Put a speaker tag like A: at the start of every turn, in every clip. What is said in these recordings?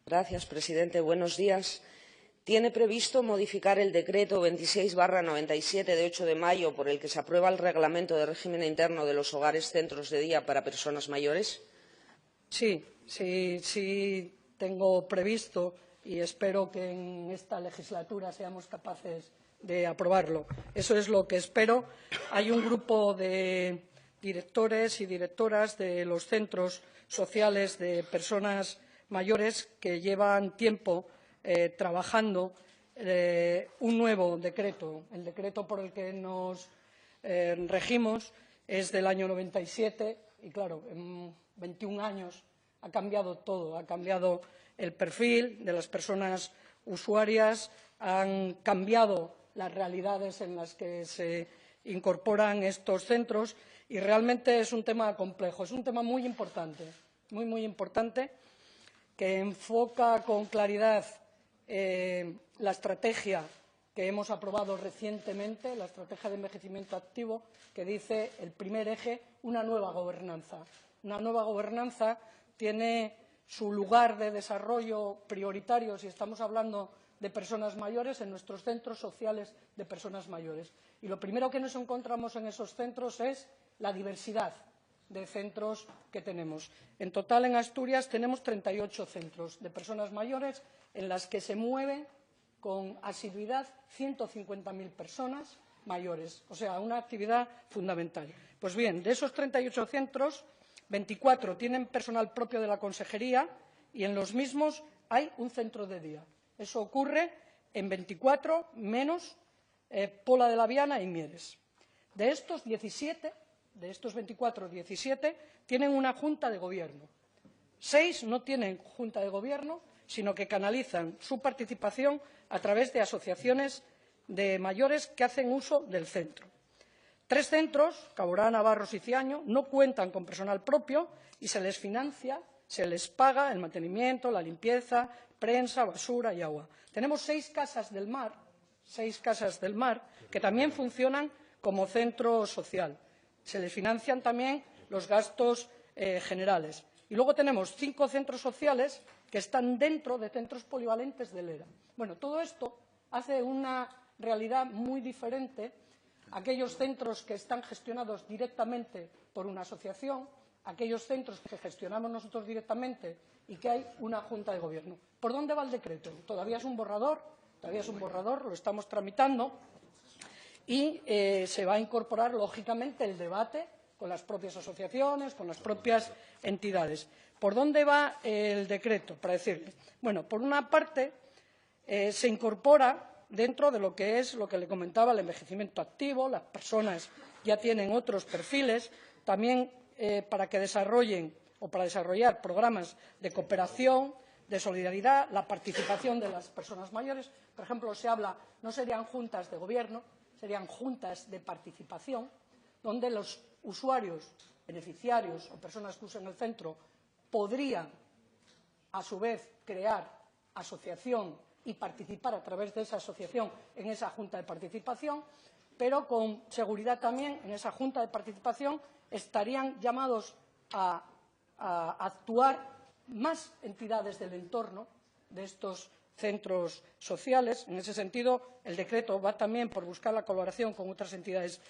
A: Gracias, presidente. Buenos días. ¿Tiene previsto modificar el decreto 26/97 de 8 de mayo por el que se aprueba el reglamento de régimen interno de los hogares centros de día para personas mayores?
B: Sí, tengo previsto y espero que en esta legislatura seamos capaces de aprobarlo. Eso es lo que espero. Hay un grupo de directores y directoras de los centros sociales de personas mayores que llevan tiempo trabajando un nuevo decreto. El decreto por el que nos regimos es del año 97 y, claro, en 21 años ha cambiado todo. Ha cambiado el perfil de las personas usuarias, han cambiado las realidades en las que se incorporan estos centros y realmente es un tema complejo. Es un tema muy importante, muy importante, que enfoca con claridad la estrategia que hemos aprobado recientemente, la estrategia de envejecimiento activo, que dice el primer eje, una nueva gobernanza. Una nueva gobernanza tiene su lugar de desarrollo prioritario si estamos hablando de personas mayores en nuestros centros sociales de personas mayores. Y lo primero que nos encontramos en esos centros es la diversidad de centros que tenemos. En total, en Asturias tenemos 38 centros de personas mayores en las que se mueven con asiduidad 150.000 personas mayores, o sea, una actividad fundamental. Pues bien, de esos 38 centros, 24 tienen personal propio de la consejería y en los mismos hay un centro de día. Eso ocurre en 24 menos Pola de la Viana y Mieres. De estos 24, 17 tienen una junta de gobierno. 6 no tienen junta de gobierno, sino que canalizan su participación a través de asociaciones de mayores que hacen uso del centro. 3 centros, Caborana, Barros y Ciaño, no cuentan con personal propio y se les financia, se les paga el mantenimiento, la limpieza, prensa, basura y agua. Tenemos 6 casas del mar que también funcionan como centro social. Se les financian también los gastos generales. Y luego tenemos 5 centros sociales que están dentro de centros polivalentes del ERA. Bueno, todo esto hace una realidad muy diferente a aquellos centros que están gestionados directamente por una asociación, aquellos centros que gestionamos nosotros directamente y que hay una junta de gobierno. ¿Por dónde va el decreto? Todavía es un borrador, lo estamos tramitando y se va a incorporar, lógicamente, el debate con las propias asociaciones, con las propias entidades. ¿Por dónde va el decreto? Para decirle, bueno, por una parte, se incorpora dentro de lo que es lo que le comentaba, el envejecimiento activo. Las personas ya tienen otros perfiles, también para que desarrollen o para desarrollar programas de cooperación, de solidaridad, la participación de las personas mayores. Por ejemplo, se habla, no serían juntas de gobierno, serían juntas de participación, donde los usuarios, beneficiarios o personas que usen el centro podrían, a su vez, crear asociación y participar a través de esa asociación en esa junta de participación, pero con seguridad también en esa junta de participación estarían llamados a actuar más entidades del entorno de estos centros sociales. En ese sentido, el decreto va también por buscar la colaboración con otras entidades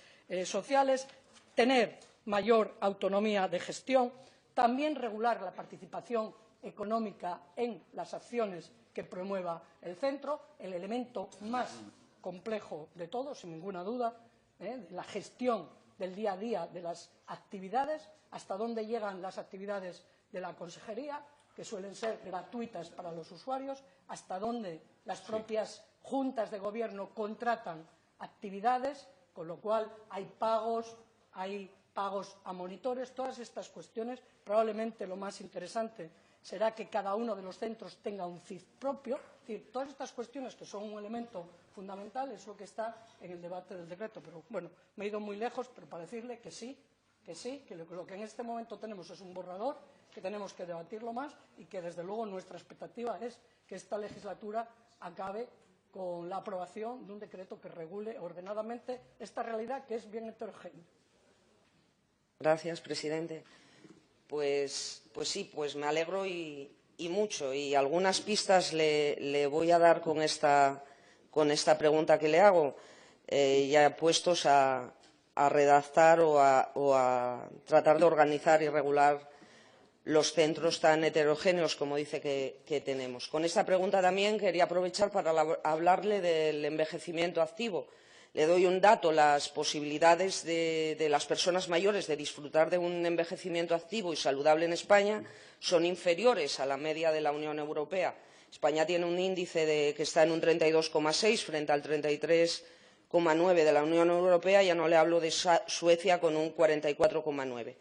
B: sociales, tener mayor autonomía de gestión, también regular la participación económica en las acciones que promueva el centro, el elemento más complejo de todo, sin ninguna duda, la gestión del día a día de las actividades, hasta dónde llegan las actividades de la consejería, que suelen ser gratuitas para los usuarios, hasta dónde las propias juntas de gobierno contratan actividades, con lo cual hay pagos a monitores. Todas estas cuestiones, probablemente lo más interesante será que cada uno de los centros tenga un CIF propio. Es decir, todas estas cuestiones que son un elemento fundamental es lo que está en el debate del decreto. Pero bueno, me he ido muy lejos, pero para decirle que sí, que lo que en este momento tenemos es un borrador, que tenemos que debatirlo más y que, desde luego, nuestra expectativa es que esta legislatura acabe con la aprobación de un decreto que regule ordenadamente esta realidad que es bien heterogénea.
A: Gracias, presidente. Pues sí, me alegro y y mucho, y algunas pistas le voy a dar con esta pregunta que le hago, ya puestos a redactar o a tratar de organizar y regular los centros tan heterogéneos como dice que tenemos. Con esta pregunta también quería aprovechar para hablarle del envejecimiento activo. Le doy un dato: las posibilidades de las personas mayores de disfrutar de un envejecimiento activo y saludable en España son inferiores a la media de la Unión Europea. España tiene un índice que está en un 32,6 frente al 33,9 de la Unión Europea, ya no le hablo de Suecia con un 44,9.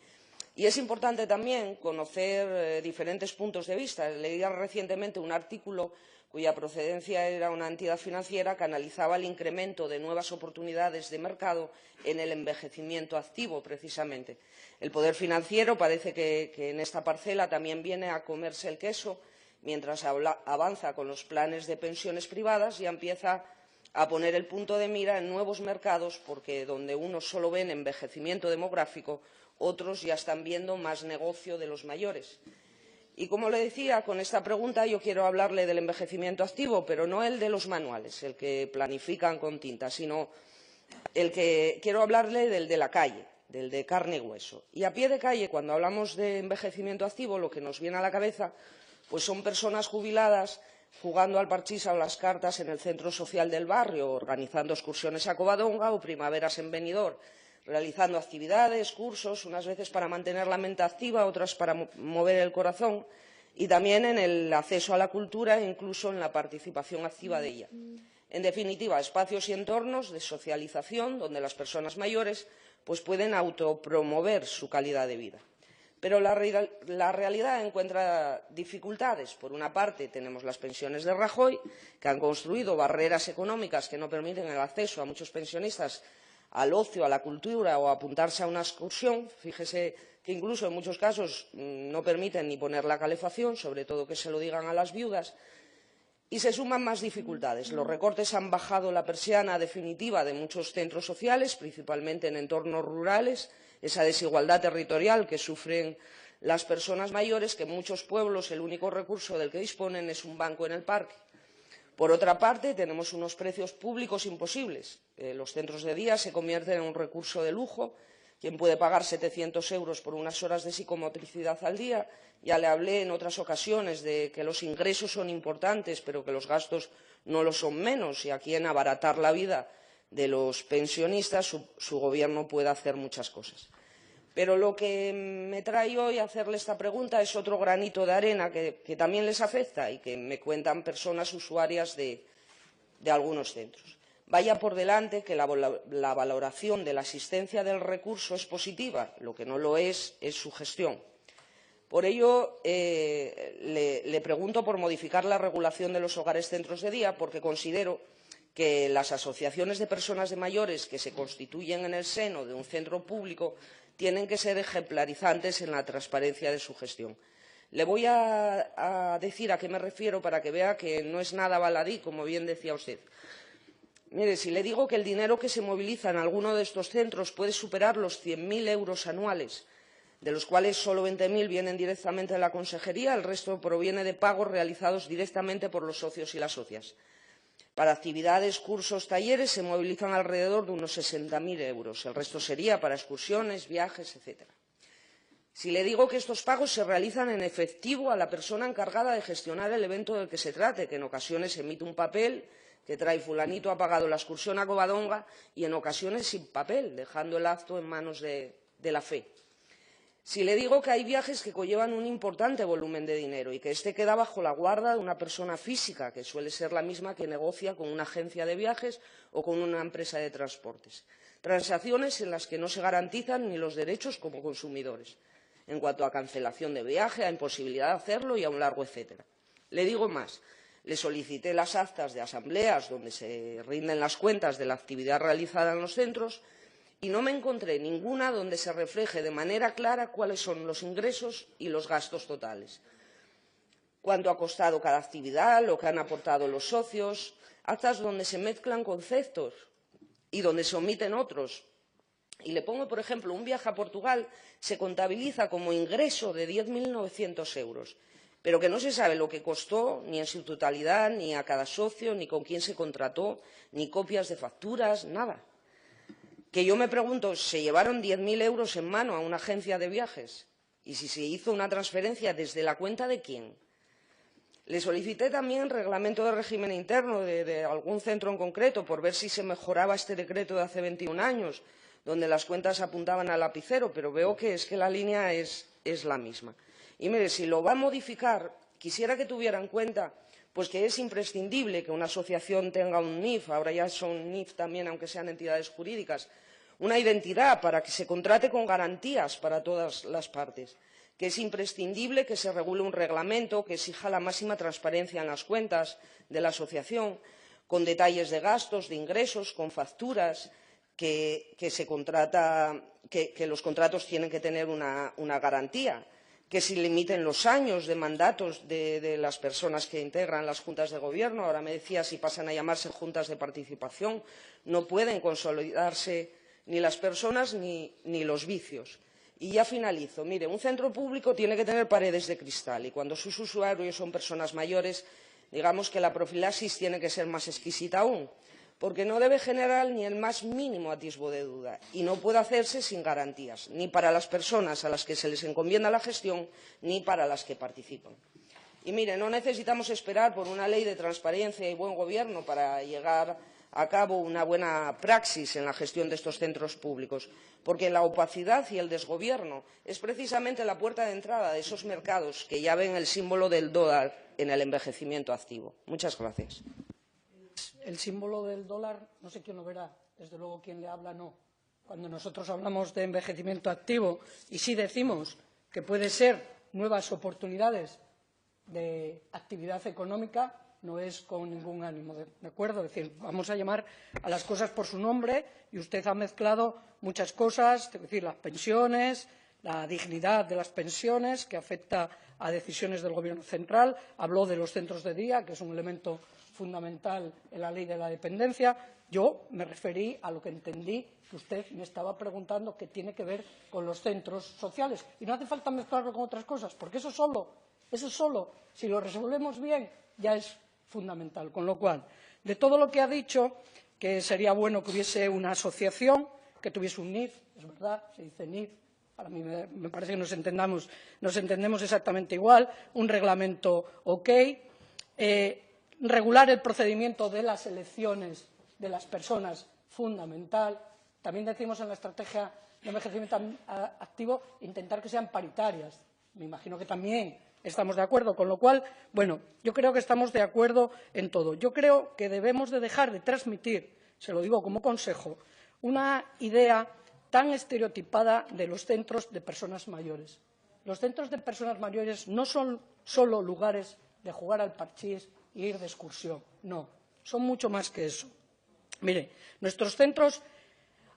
A: Y es importante también conocer diferentes puntos de vista. Leía recientemente un artículo cuya procedencia era una entidad financiera que analizaba el incremento de nuevas oportunidades de mercado en el envejecimiento activo, precisamente. El poder financiero parece que en esta parcela también viene a comerse el queso, mientras avanza con los planes de pensiones privadas y empieza a poner el punto de mira en nuevos mercados, porque donde unos solo ven envejecimiento demográfico, otros ya están viendo más negocio de los mayores. Y como le decía, con esta pregunta yo quiero hablarle del envejecimiento activo, pero no el de los manuales, el que planifican con tinta, sino quiero hablarle del de la calle, del de carne y hueso. Y a pie de calle, cuando hablamos de envejecimiento activo, lo que nos viene a la cabeza pues son personas jubiladas jugando al parchís o a las cartas en el centro social del barrio, organizando excursiones a Covadonga o primaveras en Benidorm, realizando actividades, cursos, unas veces para mantener la mente activa, otras para mover el corazón, y también en el acceso a la cultura e incluso en la participación activa de ella. En definitiva, espacios y entornos de socialización donde las personas mayores pueden autopromover su calidad de vida. Pero la realidad encuentra dificultades. Por una parte, tenemos las pensiones de Rajoy, que han construido barreras económicas que no permiten el acceso a muchos pensionistas al ocio, a la cultura o a apuntarse a una excursión. Fíjese que incluso en muchos casos no permiten ni poner la calefacción, sobre todo que se lo digan a las viudas. Y se suman más dificultades. Los recortes han bajado la persiana definitiva de muchos centros sociales, principalmente en entornos rurales. Esa desigualdad territorial que sufren las personas mayores, que en muchos pueblos el único recurso del que disponen es un banco en el parque. Por otra parte, tenemos unos precios públicos imposibles. Los centros de día se convierten en un recurso de lujo. ¿Quién puede pagar 700 euros por unas horas de psicomotricidad al día? Ya le hablé en otras ocasiones de que los ingresos son importantes, pero que los gastos no lo son menos. Y aquí, en abaratar la vida de los pensionistas, su gobierno puede hacer muchas cosas. Pero lo que me trae hoy a hacerle esta pregunta es otro granito de arena que también les afecta y que me cuentan personas usuarias de algunos centros. Vaya por delante que la valoración de la existencia del recurso es positiva, lo que no lo es su gestión. Por ello, le pregunto por modificar la regulación de los hogares centros de día, porque considero que las asociaciones de personas mayores que se constituyen en el seno de un centro público tienen que ser ejemplarizantes en la transparencia de su gestión. Le voy a decir a qué me refiero para que vea que no es nada baladí, como bien decía usted. Mire, si le digo que el dinero que se moviliza en alguno de estos centros puede superar los 100.000 euros anuales, de los cuales solo 20.000 vienen directamente de la consejería, el resto proviene de pagos realizados directamente por los socios y las socias. Para actividades, cursos, talleres se movilizan alrededor de unos 60.000 euros. El resto sería para excursiones, viajes, etc. Si le digo que estos pagos se realizan en efectivo a la persona encargada de gestionar el evento del que se trate, que en ocasiones emite un papel que trae fulanito ha pagado la excursión a Covadonga y en ocasiones sin papel, dejando el acto en manos de la fe. Si le digo que hay viajes que conllevan un importante volumen de dinero y que éste queda bajo la guarda de una persona física, que suele ser la misma que negocia con una agencia de viajes o con una empresa de transportes. Transacciones en las que no se garantizan ni los derechos como consumidores, en cuanto a cancelación de viaje, a imposibilidad de hacerlo y a un largo etcétera. Le digo más. Le solicité las actas de asambleas donde se rinden las cuentas de la actividad realizada en los centros y no me encontré ninguna donde se refleje de manera clara cuáles son los ingresos y los gastos totales, cuánto ha costado cada actividad, lo que han aportado los socios, actas donde se mezclan conceptos y donde se omiten otros. Y le pongo, por ejemplo, un viaje a Portugal se contabiliza como ingreso de 10.900 euros, pero que no se sabe lo que costó ni en su totalidad, ni a cada socio, ni con quién se contrató, ni copias de facturas, nada. Que yo me pregunto, ¿se llevaron 10.000 euros en mano a una agencia de viajes? Y si se hizo una transferencia, ¿desde la cuenta de quién? Le solicité también reglamento de régimen interno de algún centro en concreto por ver si se mejoraba este decreto de hace 21 años, donde las cuentas apuntaban al lapicero, pero veo que es que la línea es la misma. Y mire, si lo va a modificar, quisiera que tuviera en cuenta pues que es imprescindible que una asociación tenga un NIF, ahora ya son NIF también, aunque sean entidades jurídicas, una identidad para que se contrate con garantías para todas las partes, que es imprescindible que se regule un reglamento que exija la máxima transparencia en las cuentas de la asociación, con detalles de gastos, de ingresos, con facturas, que los contratos tienen que tener una garantía, que se limiten los años de mandatos de las personas que integran las juntas de gobierno. Ahora me decía, si pasan a llamarse juntas de participación, no pueden consolidarse ni las personas ni los vicios. Y ya finalizo. Mire, un centro público tiene que tener paredes de cristal y cuando sus usuarios son personas mayores, digamos que la profilaxis tiene que ser más exquisita aún, porque no debe generar ni el más mínimo atisbo de duda y no puede hacerse sin garantías, ni para las personas a las que se les encomienda la gestión, ni para las que participan. Y mire, no necesitamos esperar por una ley de transparencia y buen gobierno para llegar a cabo una buena praxis en la gestión de estos centros públicos, porque la opacidad y el desgobierno es precisamente la puerta de entrada de esos mercados que ya ven el símbolo del dólar en el envejecimiento activo. Muchas gracias.
B: El símbolo del dólar, no sé quién lo verá, desde luego quien le habla no. Cuando nosotros hablamos de envejecimiento activo y sí decimos que puede ser nuevas oportunidades de actividad económica, no es con ningún ánimo, ¿de acuerdo? Es decir, vamos a llamar a las cosas por su nombre y usted ha mezclado muchas cosas, es decir, las pensiones, la dignidad de las pensiones, que afecta a decisiones del Gobierno central, habló de los centros de día, que es un elemento fundamental en la ley de la dependencia. Yo me referí a lo que entendí que usted me estaba preguntando que tiene que ver con los centros sociales. Y no hace falta mezclarlo con otras cosas, porque eso solo, si lo resolvemos bien, ya es fundamental. Con lo cual, de todo lo que ha dicho, que sería bueno que hubiese una asociación, que tuviese un NIF, es verdad, se dice NIF, para mí me parece que nos entendemos exactamente igual, un reglamento OK, regular el procedimiento de las elecciones de las personas, fundamental. También decimos en la estrategia de envejecimiento activo intentar que sean paritarias. Me imagino que también estamos de acuerdo, con lo cual, bueno, yo creo que estamos de acuerdo en todo. Yo creo que debemos de dejar de transmitir, se lo digo como consejo, una idea tan estereotipada de los centros de personas mayores. Los centros de personas mayores no son solo lugares de jugar al parchís e ir de excursión, no, son mucho más que eso. Mire, nuestros centros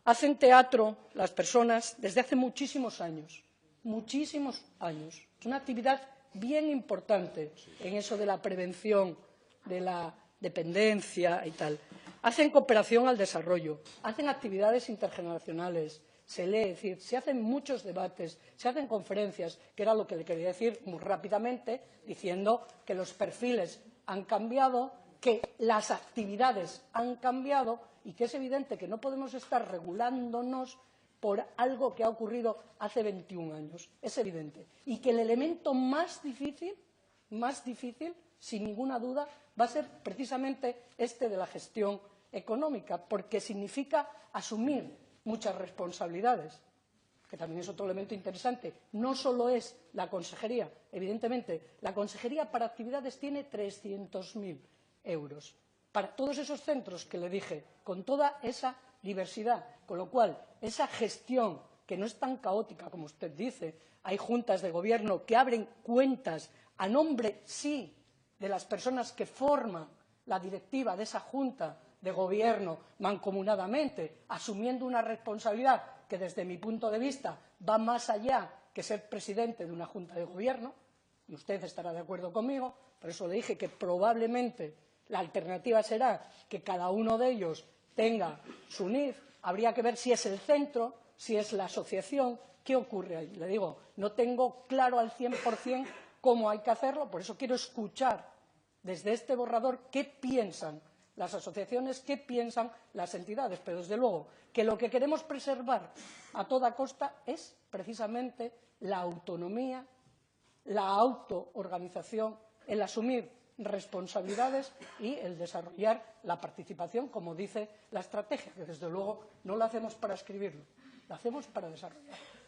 B: hacen teatro las personas desde hace muchísimos años, una actividad bien importante en eso de la prevención de la dependencia y tal. Hacen cooperación al desarrollo, hacen actividades intergeneracionales, se lee, es decir, se hacen muchos debates, se hacen conferencias, que era lo que le quería decir muy rápidamente, diciendo que los perfiles han cambiado, que las actividades han cambiado y que es evidente que no podemos estar regulándonos por algo que ha ocurrido hace 21 años. Es evidente. Y que el elemento más difícil, sin ninguna duda, va a ser precisamente este de la gestión económica, porque significa asumir muchas responsabilidades, que también es otro elemento interesante. No solo es la consejería, evidentemente, la consejería para actividades tiene 300.000 euros. Para todos esos centros que le dije, con toda esa diversidad, con lo cual esa gestión que no es tan caótica como usted dice, hay juntas de gobierno que abren cuentas a nombre, sí, de las personas que forman la directiva de esa junta de gobierno mancomunadamente, asumiendo una responsabilidad que desde mi punto de vista va más allá que ser presidente de una junta de gobierno, y usted estará de acuerdo conmigo, por eso le dije que probablemente la alternativa será que cada uno de ellos tenga su NIF, habría que ver si es el centro, si es la asociación, qué ocurre ahí. Le digo, no tengo claro al 100% cómo hay que hacerlo. Por eso quiero escuchar desde este borrador qué piensan las asociaciones, qué piensan las entidades. Pero, desde luego, que lo que queremos preservar a toda costa es precisamente la autonomía, la autoorganización, el asumir responsabilidades y el desarrollar la participación, como dice la estrategia, que desde luego no la hacemos para escribirlo, la hacemos para desarrollarlo.